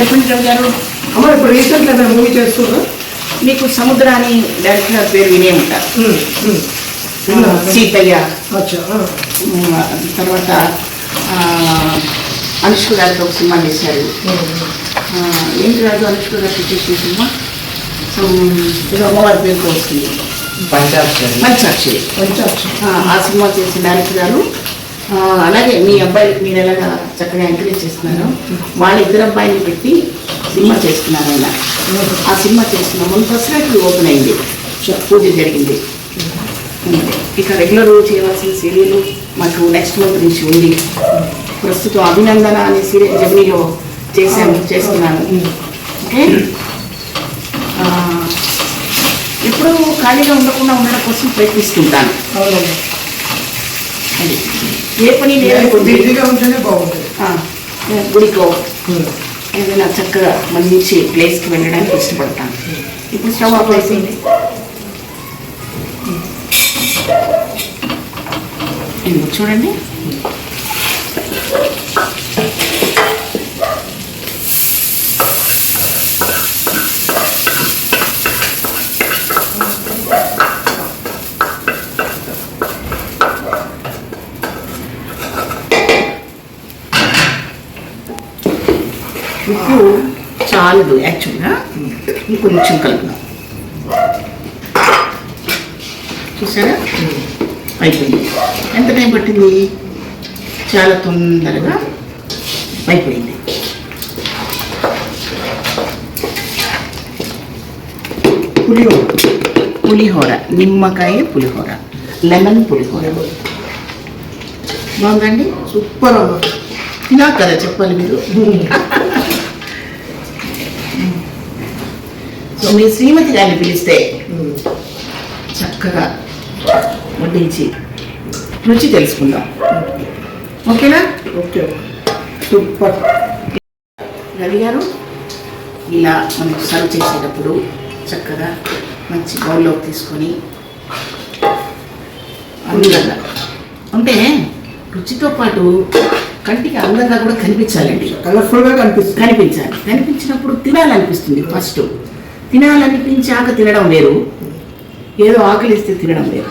చెప్పండి రవి గారు. అమ్మ ఇప్పుడు రీసెంట్గా నేను మూవీ చేస్తున్నా. మీకు సముద్రాన్ని డైరెక్టర్ పేరు వినే ఉంటారు. సీతయ్య, తర్వాత అనుష్క గారితో ఒక సినిమా చేశారు. ఏంటి రాదు అనుష్క గారితో చేసిన సినిమా ఏదో అమ్మవారి పేరుతో వస్తుంది, పంచాక్షరి. ఆ సినిమా చేసిన డైరెక్టర్ గారు. అలాగే మీ అబ్బాయికి మీరు ఎలాగా చక్కగా ఎంకరేజ్ చేస్తున్నారు. వాళ్ళ ఇద్దరు అబ్బాయిని పెట్టి సినిమా చేస్తున్నారు ఆయన. ఆ సినిమా చేస్తున్నాం. మొన్న ఫస్ట్ నైట్ ఓపెన్ అయింది, పూజ జరిగింది. ఇక రెగ్యులర్ చేయవలసిన సీరియల్ మాకు నెక్స్ట్ మంత్ నుంచి ఉంది. ప్రస్తుతం అభినందన అనే సీరియల్ జమినీలో చేస్తున్నాను. ఓకే, ఎప్పుడూ ఖాళీగా ఉండకుండా ఉండడం కోసం ప్రయత్నిస్తుంటాను. అది ఏ పని ఉంటేనే బాగుంటుంది. గుడికో ఏదైనా చక్కగా మంచి ప్లేస్కి వెళ్ళడానికి ఇష్టపడతాను. ఇప్పుడు స్టవ్ ఆఫ్ అయిపోయింది. చూడండి, ఉప్పు చాలదు యాక్చువల్గా, ఇంకొంచెం కలుపుదాం. చూసారా, అయిపోయింది. ఎంత టైం పట్టింది? చాలా తొందరగా అయిపోయింది. పులిహోర, నిమ్మకాయ పులిహోర, లెమన్ పులిహోర. బాగుందండి, సూపర్ అమ్మ. తినా కదా చెప్పాలి మీరు. సో మీ శ్రీమతి గారిని పిలిస్తే చక్కగా వడ్డించి రుచి తెలుసుకుందాం. ఓకేనా? Okay, super. రవి గారు, ఇలా మనకు సర్వ్ చేసేటప్పుడు చక్కగా మంచి బౌల్లోకి తీసుకొని అందంగా అంటే రుచితో పాటు కంటికి అందంగా కూడా కనిపించాలండి. కలర్ఫుల్గా కనిపించాలి. కనిపించినప్పుడు తినాలనిపిస్తుంది. ఫస్ట్ తినాలనిపించాక తినడం వేరు, ఏదో ఆకలిస్తే తినడం వేరు.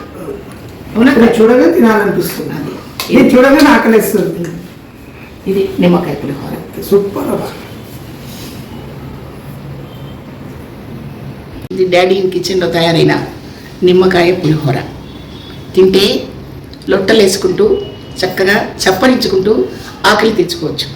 అవునా? చూడగా తినాలనిపిస్తుంది, అది ఇది చూడగానే ఆకలిస్తుంది. ఇది నిమ్మకాయ పులిహోర, సూపర్. ఇది డాడీ కిచెన్లో తయారైన నిమ్మకాయ పులిహోర. తింటే లొట్టలేసుకుంటూ చక్కగా చప్పరించుకుంటూ ఆకలి తెచ్చుకోవచ్చు.